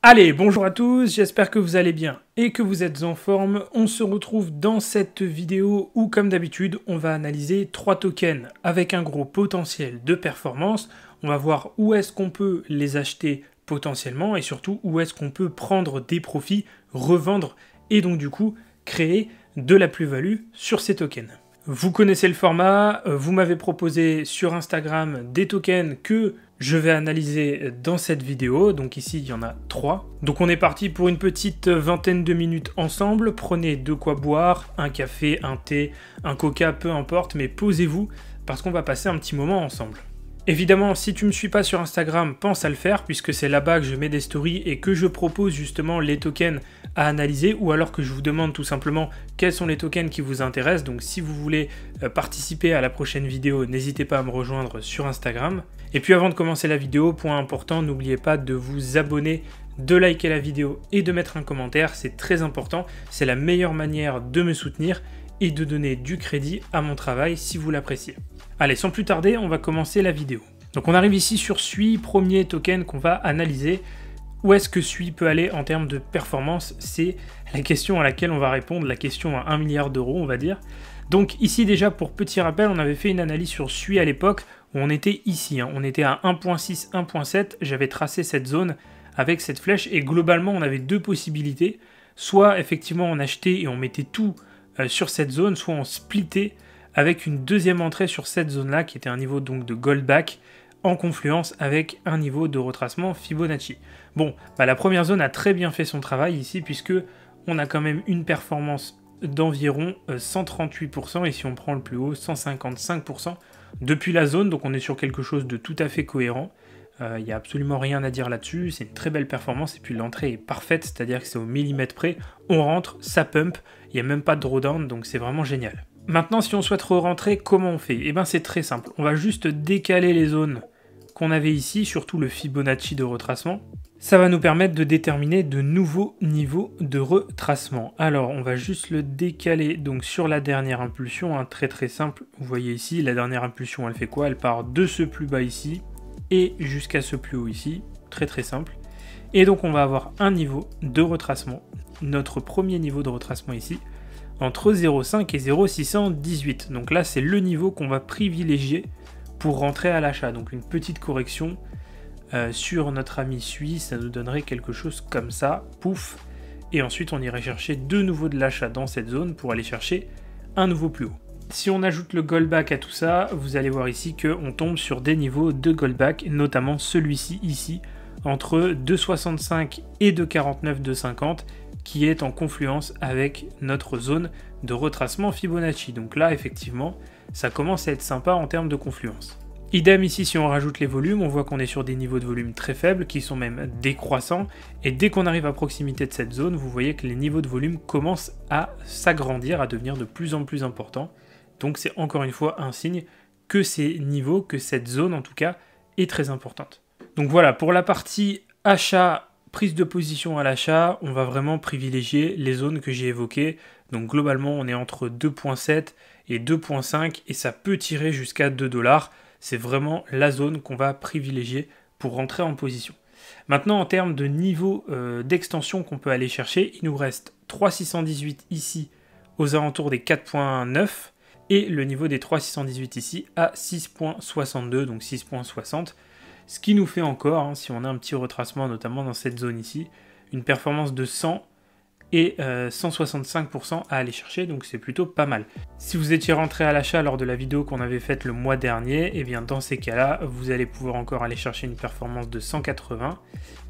Allez, bonjour à tous, j'espère que vous allez bien et que vous êtes en forme. On se retrouve dans cette vidéo où, comme d'habitude, on va analyser 3 tokens avec un gros potentiel de performance. On va voir où est-ce qu'on peut les acheter potentiellement et surtout où est-ce qu'on peut prendre des profits, revendre et donc du coup créer de la plus-value sur ces tokens. Vous connaissez le format, vous m'avez proposé sur Instagram des tokens que je vais analyser dans cette vidéo, donc ici il y en a 3. Donc on est parti pour une petite vingtaine de minutes ensemble, prenez de quoi boire, un café, un thé, un coca, peu importe, mais posez-vous parce qu'on va passer un petit moment ensemble. Évidemment, si tu ne me suis pas sur Instagram, pense à le faire puisque c'est là-bas que je mets des stories et que je propose justement les tokens à analyser ou alors que je vous demande tout simplement quels sont les tokens qui vous intéressent. Donc si vous voulez participer à la prochaine vidéo, n'hésitez pas à me rejoindre sur Instagram. Et puis avant de commencer la vidéo, point important, n'oubliez pas de vous abonner, de liker la vidéo et de mettre un commentaire, c'est très important, c'est la meilleure manière de me soutenir et de donner du crédit à mon travail si vous l'appréciez. Allez, sans plus tarder, on va commencer la vidéo. Donc on arrive ici sur SUI, premier token qu'on va analyser. Où est-ce que SUI peut aller en termes de performance? C'est la question à laquelle on va répondre, la question à 1 milliard d'euros, on va dire. Donc ici déjà, pour petit rappel, on avait fait une analyse sur SUI à l'époque où on était ici. On était à 1.6, 1.7, j'avais tracé cette zone avec cette flèche et globalement on avait deux possibilités. Soit effectivement on achetait et on mettait tout sur cette zone, soit on splittait avec une deuxième entrée sur cette zone-là, qui était un niveau donc de Goldback, en confluence avec un niveau de retracement Fibonacci. Bon, la première zone a très bien fait son travail ici, puisque on a quand même une performance d'environ 138%, et si on prend le plus haut, 155% depuis la zone, donc on est sur quelque chose de tout à fait cohérent. Il n'y a absolument rien à dire là-dessus, c'est une très belle performance, et puis l'entrée est parfaite, c'est-à-dire que c'est au millimètre près, on rentre, ça pump, il n'y a même pas de drawdown, donc c'est vraiment génial. Maintenant, si on souhaite re-rentrer, comment on fait? Eh bien c'est très simple, on va juste décaler les zones qu'on avait ici, surtout le Fibonacci de retracement. Ça va nous permettre de déterminer de nouveaux niveaux de retracement. Alors, on va juste le décaler donc sur la dernière impulsion, très très simple. Vous voyez ici, la dernière impulsion, elle fait quoi? Elle part de ce plus bas ici et jusqu'à ce plus haut ici, très très simple. Et donc on va avoir un niveau de retracement, notre premier niveau de retracement ici, entre 0,5 et 0,618. Donc là, c'est le niveau qu'on va privilégier pour rentrer à l'achat. Donc une petite correction sur notre ami SUI, ça nous donnerait quelque chose comme ça, pouf. Et ensuite, on irait chercher de nouveau de l'achat dans cette zone pour aller chercher un nouveau plus haut. Si on ajoute le Goldback à tout ça, vous allez voir ici qu'on tombe sur des niveaux de Goldback, notamment celui-ci ici, entre 2,65 et 2,49, 2,50, qui est en confluence avec notre zone de retracement Fibonacci. Donc là, effectivement, ça commence à être sympa en termes de confluence. Idem ici, si on rajoute les volumes, on voit qu'on est sur des niveaux de volume très faibles, qui sont même décroissants, et dès qu'on arrive à proximité de cette zone, vous voyez que les niveaux de volume commencent à s'agrandir, à devenir de plus en plus importants. Donc c'est encore une fois un signe que ces niveaux, que cette zone en tout cas, est très importante. Donc voilà, pour la partie achat, prise de position à l'achat, on va vraiment privilégier les zones que j'ai évoquées. Donc globalement, on est entre 2.7 et 2.5 et ça peut tirer jusqu'à 2 $. C'est vraiment la zone qu'on va privilégier pour rentrer en position. Maintenant, en termes de niveau d'extension qu'on peut aller chercher, il nous reste 3,618 ici aux alentours des 4.9 et le niveau des 3,618 ici à 6.62, donc 6.60. Ce qui nous fait encore, si on a un petit retracement, notamment dans cette zone ici, une performance de 100 et 165% à aller chercher, donc c'est plutôt pas mal. Si vous étiez rentré à l'achat lors de la vidéo qu'on avait faite le mois dernier, et bien dans ces cas-là, vous allez pouvoir encore aller chercher une performance de 180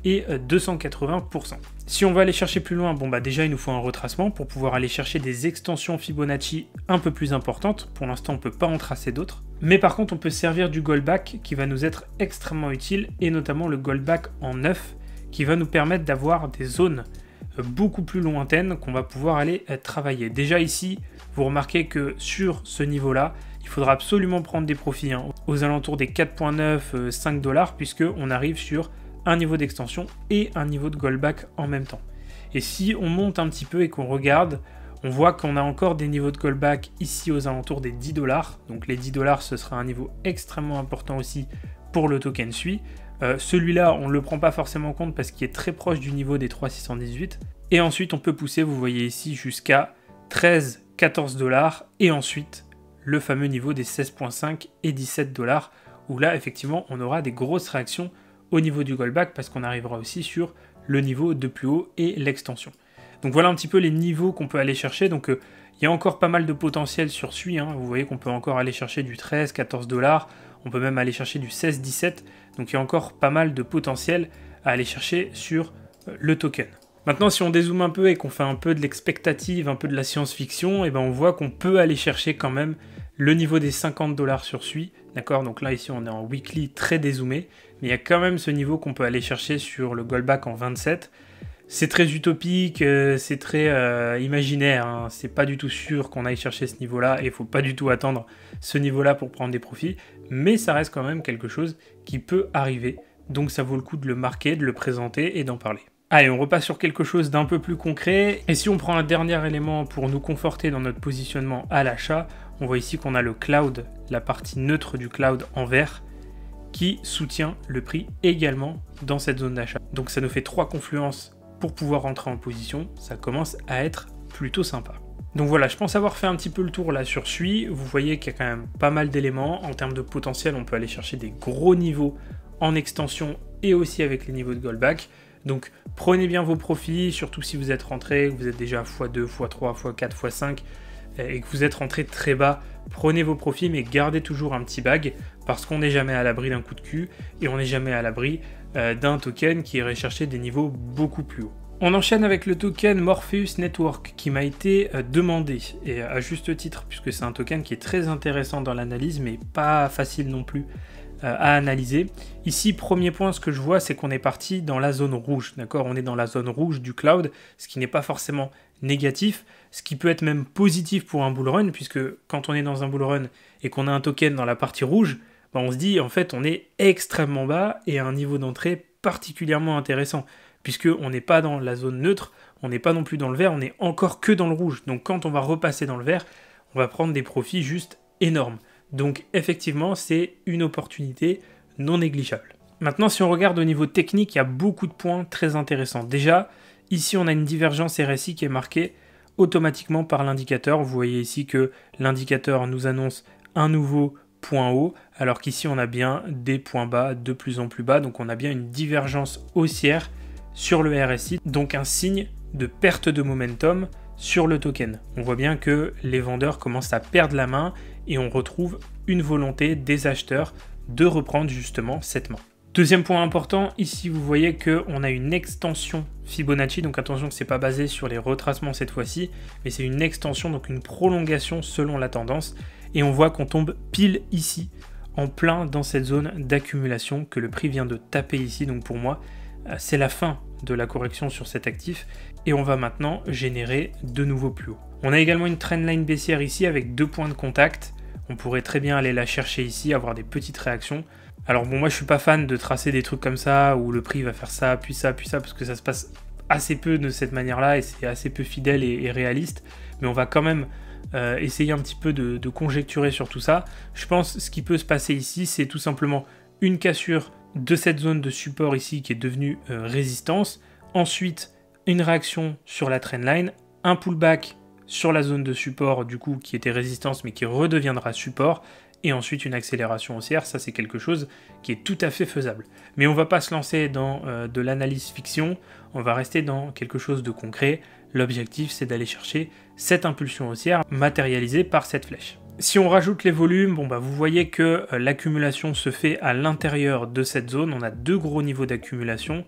et 280%. Si on va aller chercher plus loin, déjà il nous faut un retracement pour pouvoir aller chercher des extensions Fibonacci un peu plus importantes. Pour l'instant, on ne peut pas en tracer d'autres. Mais par contre, on peut servir du Goldback qui va nous être extrêmement utile, et notamment le Goldback en 9 qui va nous permettre d'avoir des zones beaucoup plus lointaines qu'on va pouvoir aller travailler. Déjà ici, vous remarquez que sur ce niveau-là, il faudra absolument prendre des profits aux alentours des 4,9, 5 $, puisque on arrive sur un niveau d'extension et un niveau de Goldback en même temps. Et si on monte un petit peu et qu'on regarde, on voit qu'on a encore des niveaux de Goldback ici aux alentours des 10 $. Donc les 10 $, ce sera un niveau extrêmement important aussi pour le token SUI. Celui-là, on ne le prend pas forcément en compte parce qu'il est très proche du niveau des 3,618. Et ensuite, on peut pousser, vous voyez ici, jusqu'à 13-14 $. Et ensuite, le fameux niveau des 16,5 et 17 $, où là, effectivement, on aura des grosses réactions au niveau du Goldback parce qu'on arrivera aussi sur le niveau de plus haut et l'extension. Donc voilà un petit peu les niveaux qu'on peut aller chercher. Donc il y a encore pas mal de potentiel sur SUI. Vous voyez qu'on peut encore aller chercher du 13-14 $. On peut même aller chercher du 16-17. Donc il y a encore pas mal de potentiel à aller chercher sur le token. Maintenant, si on dézoome un peu et qu'on fait un peu de l'expectative, un peu de la science-fiction, et ben on voit qu'on peut aller chercher quand même le niveau des 50 $ sur SUI. D'accord, donc là ici on est en weekly très dézoomé, mais il y a quand même ce niveau qu'on peut aller chercher sur le Goldback en 27. C'est très utopique, c'est très imaginaire, c'est pas du tout sûr qu'on aille chercher ce niveau-là, et il faut pas du tout attendre ce niveau-là pour prendre des profits, mais ça reste quand même quelque chose qui peut arriver, donc ça vaut le coup de le marquer, de le présenter et d'en parler. Allez, on repasse sur quelque chose d'un peu plus concret, et si on prend un dernier élément pour nous conforter dans notre positionnement à l'achat, on voit ici qu'on a le cloud, la partie neutre du cloud en vert, qui soutient le prix également dans cette zone d'achat. Donc ça nous fait 3 confluences pour pouvoir rentrer en position, ça commence à être plutôt sympa. Donc voilà, je pense avoir fait un petit peu le tour là sur SUI, vous voyez qu'il y a quand même pas mal d'éléments, en termes de potentiel on peut aller chercher des gros niveaux en extension et aussi avec les niveaux de Goldback. Donc prenez bien vos profits, surtout si vous êtes rentré, que vous êtes déjà x2, x3, x4, x5 et que vous êtes rentré très bas, prenez vos profits mais gardez toujours un petit bag parce qu'on n'est jamais à l'abri d'un coup de cul et on n'est jamais à l'abri d'un token qui irait chercher des niveaux beaucoup plus hauts. On enchaîne avec le token Morpheus Network qui m'a été demandé, et à juste titre, puisque c'est un token qui est très intéressant dans l'analyse, mais pas facile non plus à analyser. Ici, premier point, ce que je vois, c'est qu'on est parti dans la zone rouge, d'accord? On est dans la zone rouge du cloud, ce qui n'est pas forcément négatif, ce qui peut être même positif pour un bull run, puisque quand on est dans un bull run et qu'on a un token dans la partie rouge, on se dit, en fait, on est extrêmement bas et à un niveau d'entrée particulièrement intéressant, puisqu'on n'est pas dans la zone neutre, on n'est pas non plus dans le vert, on n'est encore que dans le rouge. Donc quand on va repasser dans le vert, on va prendre des profits juste énormes. Donc effectivement, c'est une opportunité non négligeable. Maintenant, si on regarde au niveau technique, il y a beaucoup de points très intéressants. Déjà, ici, on a une divergence RSI qui est marquée automatiquement par l'indicateur. Vous voyez ici que l'indicateur nous annonce un nouveau point haut, alors qu'ici on a bien des points bas de plus en plus bas, donc on a bien une divergence haussière sur le RSI, donc un signe de perte de momentum sur le token. On voit bien que les vendeurs commencent à perdre la main et on retrouve une volonté des acheteurs de reprendre justement cette main. Deuxième point important, ici vous voyez qu'on a une extension Fibonacci, donc attention que ce n'est pas basé sur les retracements cette fois-ci, mais c'est une extension, donc une prolongation selon la tendance, et on voit qu'on tombe pile ici, en plein dans cette zone d'accumulation que le prix vient de taper ici, donc pour moi c'est la fin de la correction sur cet actif, et on va maintenant générer de nouveaux plus hauts. On a également une trendline baissière ici avec 2 points de contact, on pourrait très bien aller la chercher ici, avoir des petites réactions. Alors bon, moi je suis pas fan de tracer des trucs comme ça, où le prix va faire ça, puis ça, parce que ça se passe assez peu de cette manière-là, et c'est assez peu fidèle et réaliste, mais on va quand même essayer un petit peu de conjecturer sur tout ça. Je pense que ce qui peut se passer ici, c'est tout simplement une cassure de cette zone de support ici qui est devenue résistance, ensuite une réaction sur la trendline, un pullback sur la zone de support du coup qui était résistance mais qui redeviendra support, et ensuite une accélération haussière. Ça c'est quelque chose qui est tout à fait faisable. Mais on ne va pas se lancer dans de l'analyse fiction, on va rester dans quelque chose de concret. L'objectif c'est d'aller chercher cette impulsion haussière matérialisée par cette flèche. Si on rajoute les volumes, vous voyez que l'accumulation se fait à l'intérieur de cette zone. On a 2 gros niveaux d'accumulation,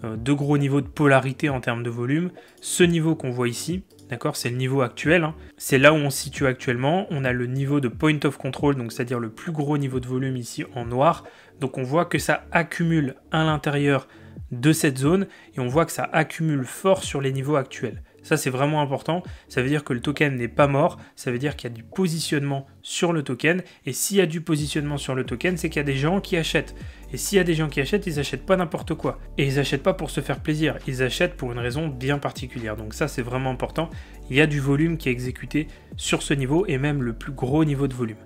2 gros niveaux de polarité en termes de volume. Ce niveau qu'on voit ici, d'accord, c'est le niveau actuel, c'est là où on se situe actuellement. On a le niveau de point of control, donc c'est-à-dire le plus gros niveau de volume ici en noir. Donc on voit que ça accumule à l'intérieur de cette zone et on voit que ça accumule fort sur les niveaux actuels. Ça c'est vraiment important, ça veut dire que le token n'est pas mort, ça veut dire qu'il y a du positionnement sur le token, et s'il y a du positionnement sur le token, c'est qu'il y a des gens qui achètent. Et s'il y a des gens qui achètent, ils n'achètent pas n'importe quoi. Et ils n'achètent pas pour se faire plaisir, ils achètent pour une raison bien particulière. Donc ça c'est vraiment important, il y a du volume qui est exécuté sur ce niveau, et même le plus gros niveau de volume.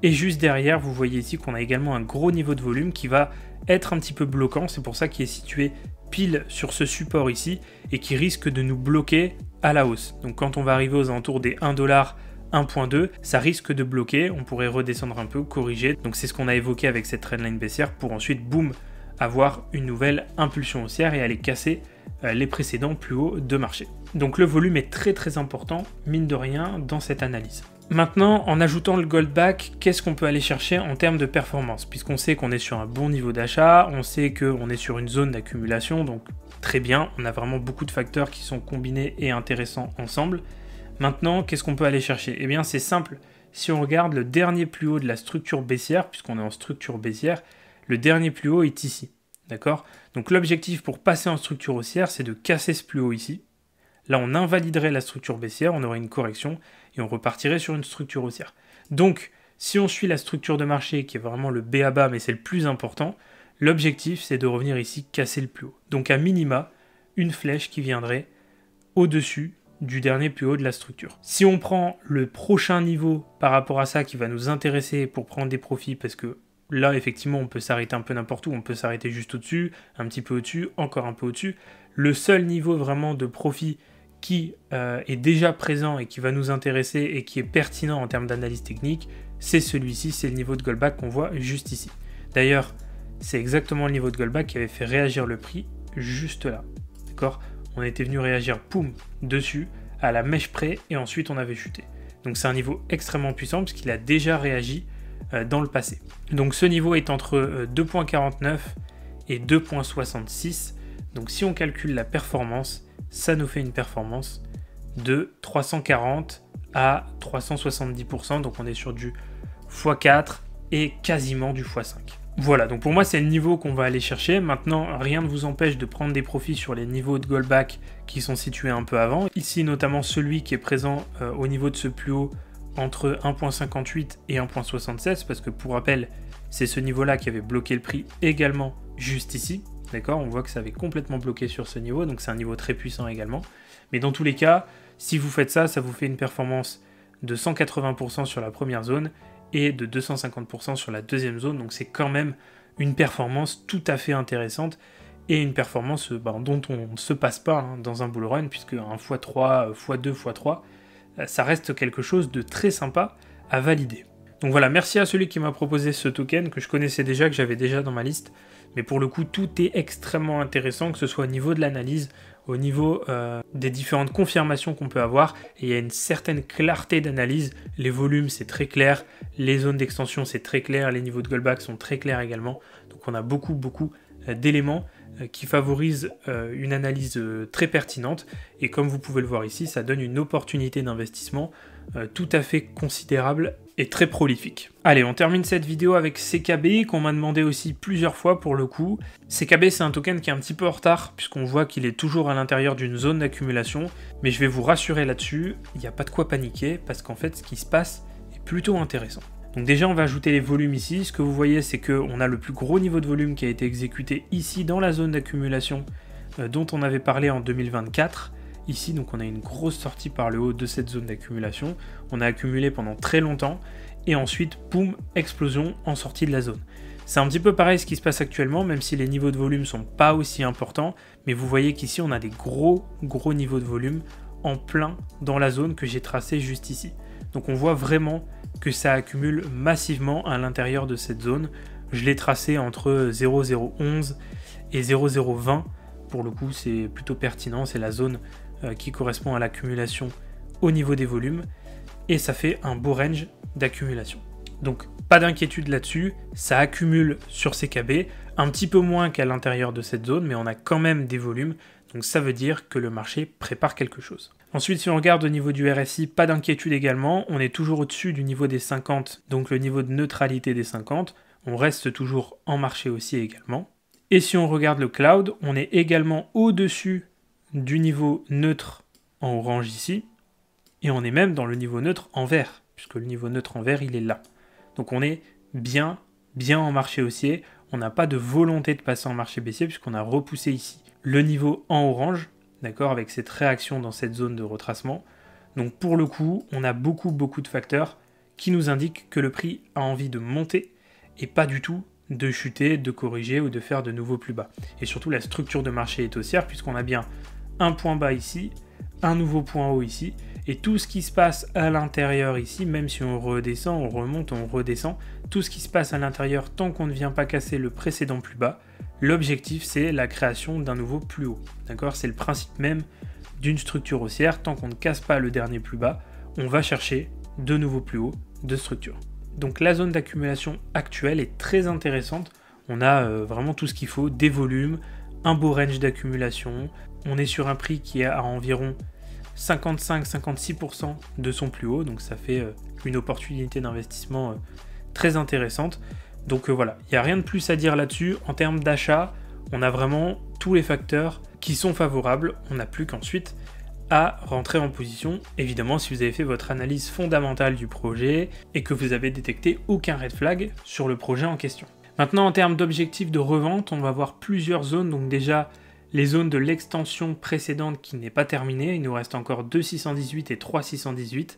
Et juste derrière, vous voyez ici qu'on a également un gros niveau de volume qui va être un petit peu bloquant, c'est pour ça qu'il est situé pile sur ce support ici et qui risque de nous bloquer à la hausse. Donc quand on va arriver aux alentours des 1$, 1.2, ça risque de bloquer, on pourrait redescendre un peu, corriger. Donc c'est ce qu'on a évoqué avec cette trendline baissière pour ensuite, boum, avoir une nouvelle impulsion haussière et aller casser les précédents plus hauts de marché. Donc le volume est très très important, mine de rien, dans cette analyse. Maintenant, en ajoutant le Goldback, qu'est-ce qu'on peut aller chercher en termes de performance? Puisqu'on sait qu'on est sur un bon niveau d'achat, on sait qu'on est sur une zone d'accumulation, donc très bien, on a vraiment beaucoup de facteurs qui sont combinés et intéressants ensemble. Maintenant, qu'est-ce qu'on peut aller chercher? Eh bien, c'est simple. Si on regarde le dernier plus haut de la structure baissière, puisqu'on est en structure baissière, le dernier plus haut est ici. D'accord? Donc l'objectif pour passer en structure haussière, c'est de casser ce plus haut ici. Là, on invaliderait la structure baissière, on aurait une correction et on repartirait sur une structure haussière. Donc, si on suit la structure de marché, qui est vraiment le B à bas, mais c'est le plus important, l'objectif, c'est de revenir ici casser le plus haut. Donc, à minima, une flèche qui viendrait au-dessus du dernier plus haut de la structure. Si on prend le prochain niveau par rapport à ça qui va nous intéresser pour prendre des profits, parce que là, effectivement, on peut s'arrêter un peu n'importe où, on peut s'arrêter juste au-dessus, un petit peu au-dessus, encore un peu au-dessus. Le seul niveau vraiment de profit qui est déjà présent et qui va nous intéresser et qui est pertinent en termes d'analyse technique, c'est celui-ci, c'est le niveau de Goldback qu'on voit juste ici. D'ailleurs, c'est exactement le niveau de Goldback qui avait fait réagir le prix juste là. D'accord? On était venu réagir, poum, dessus, à la mèche près, et ensuite on avait chuté. Donc c'est un niveau extrêmement puissant puisqu'il a déjà réagi dans le passé. Donc ce niveau est entre 2.49 et 2.66. Donc si on calcule la performance, ça nous fait une performance de 340 à 370%. Donc on est sur du x4 et quasiment du x5. Voilà, donc pour moi c'est le niveau qu'on va aller chercher. Maintenant, rien ne vous empêche de prendre des profits sur les niveaux de Goldback qui sont situés un peu avant. Ici notamment celui qui est présent au niveau de ce plus haut entre 1.58 et 1.76, parce que pour rappel, c'est ce niveau-là qui avait bloqué le prix également juste ici. D'accord, on voit que ça avait complètement bloqué sur ce niveau, donc c'est un niveau très puissant également. Mais dans tous les cas, si vous faites ça, ça vous fait une performance de 180% sur la première zone et de 250% sur la deuxième zone, donc c'est quand même une performance tout à fait intéressante et une performance dont on ne se passe pas dans un bull run, puisque un x3, x2, x3, ça reste quelque chose de très sympa à valider. Donc voilà, merci à celui qui m'a proposé ce token que je connaissais déjà, que j'avais déjà dans ma liste. Mais pour le coup, tout est extrêmement intéressant, que ce soit au niveau de l'analyse, au niveau des différentes confirmations qu'on peut avoir. Et il y a une certaine clarté d'analyse. Les volumes, c'est très clair. Les zones d'extension, c'est très clair. Les niveaux de Goldback sont très clairs également. Donc on a beaucoup d'éléments qui favorisent une analyse très pertinente. Et comme vous pouvez le voir ici, ça donne une opportunité d'investissement tout à fait considérable et très prolifique. Allez, on termine cette vidéo avec CKB, qu'on m'a demandé aussi plusieurs fois pour le coup. CKB, c'est un token qui est un petit peu en retard, puisqu'on voit qu'il est toujours à l'intérieur d'une zone d'accumulation, mais je vais vous rassurer là-dessus, il n'y a pas de quoi paniquer, parce qu'en fait, ce qui se passe est plutôt intéressant. Donc déjà, on va ajouter les volumes ici. Ce que vous voyez, c'est qu'on a le plus gros niveau de volume qui a été exécuté ici, dans la zone d'accumulation dont on avait parlé en 2024. Ici, donc on a une grosse sortie par le haut de cette zone d'accumulation. On a accumulé pendant très longtemps et ensuite, boum, explosion en sortie de la zone. C'est un petit peu pareil ce qui se passe actuellement, même si les niveaux de volume sont pas aussi importants, mais vous voyez qu'ici on a des gros niveaux de volume en plein dans la zone que j'ai tracée juste ici. Donc on voit vraiment que ça accumule massivement à l'intérieur de cette zone. Je l'ai tracé entre 0,011 et 0,020. Pour le coup, c'est plutôt pertinent, c'est la zone qui correspond à l'accumulation au niveau des volumes, et ça fait un beau range d'accumulation. Donc pas d'inquiétude là-dessus, ça accumule sur CKB, un petit peu moins qu'à l'intérieur de cette zone, mais on a quand même des volumes, donc ça veut dire que le marché prépare quelque chose. Ensuite, si on regarde au niveau du RSI, pas d'inquiétude également, on est toujours au-dessus du niveau des 50, donc le niveau de neutralité des 50, on reste toujours en marché haussier également. Et si on regarde le cloud, on est également au-dessus du niveau neutre en orange ici, et on est même dans le niveau neutre en vert, puisque le niveau neutre en vert, il est là. Donc on est bien en marché haussier, on n'a pas de volonté de passer en marché baissier, puisqu'on a repoussé ici le niveau en orange, d'accord, avec cette réaction dans cette zone de retracement. Donc pour le coup, on a beaucoup de facteurs qui nous indiquent que le prix a envie de monter, et pas du tout de chuter, de corriger ou de faire de nouveaux plus bas. Et surtout, la structure de marché est haussière puisqu'on a bien un point bas ici, un nouveau point haut ici, et tout ce qui se passe à l'intérieur ici, même si on redescend, on remonte, on redescend, tout ce qui se passe à l'intérieur tant qu'on ne vient pas casser le précédent plus bas, l'objectif c'est la création d'un nouveau plus haut. D'accord ? C'est le principe même d'une structure haussière, tant qu'on ne casse pas le dernier plus bas, on va chercher de nouveaux plus hauts de structure. Donc la zone d'accumulation actuelle est très intéressante, on a vraiment tout ce qu'il faut, des volumes, un beau range d'accumulation, on est sur un prix qui est à environ 55-56% de son plus haut, donc ça fait une opportunité d'investissement très intéressante. Donc voilà, il n'y a rien de plus à dire là-dessus. En termes d'achat, on a vraiment tous les facteurs qui sont favorables, on n'a plus qu'ensuite à rentrer en position, évidemment si vous avez fait votre analyse fondamentale du projet et que vous avez détecté aucun red flag sur le projet en question. Maintenant en termes d'objectifs de revente, on va voir plusieurs zones, donc déjà les zones de l'extension précédente qui n'est pas terminée, il nous reste encore 2,618 et 3,618,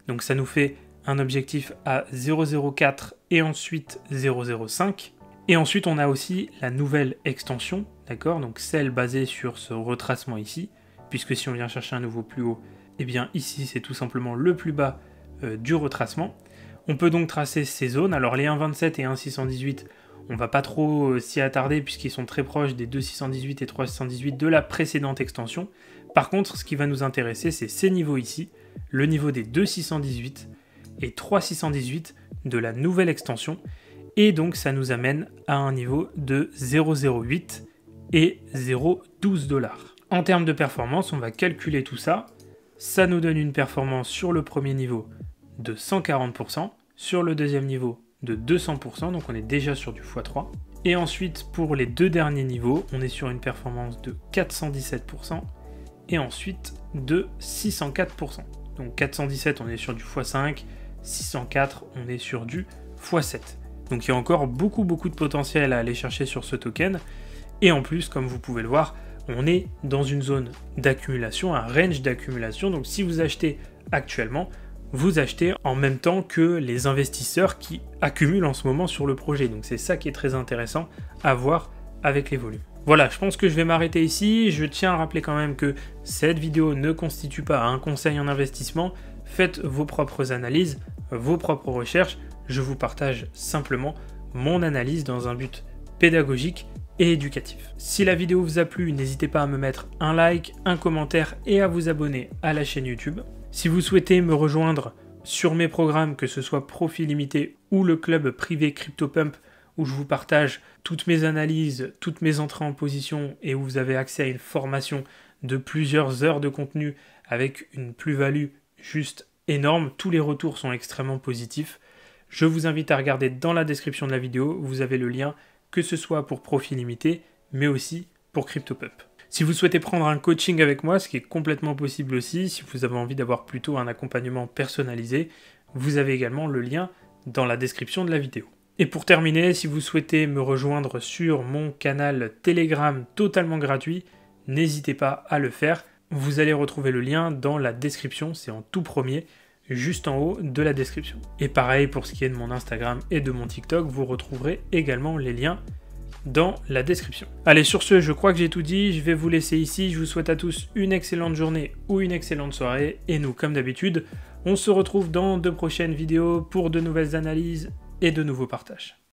donc ça nous fait un objectif à 0,04 et ensuite 0,05. Et ensuite on a aussi la nouvelle extension, d'accord, donc celle basée sur ce retracement ici, puisque si on vient chercher un nouveau plus haut, eh bien ici c'est tout simplement le plus bas du retracement. On peut donc tracer ces zones, alors les 1,27 et 1,618, on va pas trop s'y attarder puisqu'ils sont très proches des 2,618 et 3,618 de la précédente extension. Par contre, ce qui va nous intéresser, c'est ces niveaux ici, le niveau des 2,618 et 3,618 de la nouvelle extension, et donc ça nous amène à un niveau de 0,08 et 0,12 $. En termes de performance, on va calculer tout ça. Ça nous donne une performance sur le premier niveau de 140%, sur le deuxième niveau de 200%, donc on est déjà sur du x3. Et ensuite, pour les deux derniers niveaux, on est sur une performance de 417%, et ensuite de 604%. Donc 417, on est sur du x5, 604, on est sur du x7. Donc il y a encore beaucoup de potentiel à aller chercher sur ce token, et en plus, comme vous pouvez le voir, on est dans une zone d'accumulation, un range d'accumulation, donc si vous achetez actuellement, vous achetez en même temps que les investisseurs qui accumulent en ce moment sur le projet. Donc c'est ça qui est très intéressant à voir avec les volumes. Voilà, je pense que je vais m'arrêter ici. Je tiens à rappeler quand même que cette vidéo ne constitue pas un conseil en investissement. Faites vos propres analyses, vos propres recherches. Je vous partage simplement mon analyse dans un but pédagogique et éducatif. Si la vidéo vous a plu, n'hésitez pas à me mettre un like, un commentaire et à vous abonner à la chaîne YouTube. Si vous souhaitez me rejoindre sur mes programmes, que ce soit Profit Limité ou le club privé CryptoPump, où je vous partage toutes mes analyses, toutes mes entrées en position et où vous avez accès à une formation de plusieurs heures de contenu avec une plus-value juste énorme, tous les retours sont extrêmement positifs. Je vous invite à regarder dans la description de la vidéo, vous avez le lien, que ce soit pour Profit Limité, mais aussi pour CryptoPump. Si vous souhaitez prendre un coaching avec moi, ce qui est complètement possible aussi, si vous avez envie d'avoir plutôt un accompagnement personnalisé, vous avez également le lien dans la description de la vidéo. Et pour terminer, si vous souhaitez me rejoindre sur mon canal Telegram totalement gratuit, n'hésitez pas à le faire. Vous allez retrouver le lien dans la description, c'est en tout premier, juste en haut de la description. Et pareil pour ce qui est de mon Instagram et de mon TikTok, vous retrouverez également les liens dans la description. Allez, sur ce, je crois que j'ai tout dit, je vais vous laisser ici, je vous souhaite à tous une excellente journée ou une excellente soirée, et nous, comme d'habitude, on se retrouve dans de prochaines vidéos pour de nouvelles analyses et de nouveaux partages.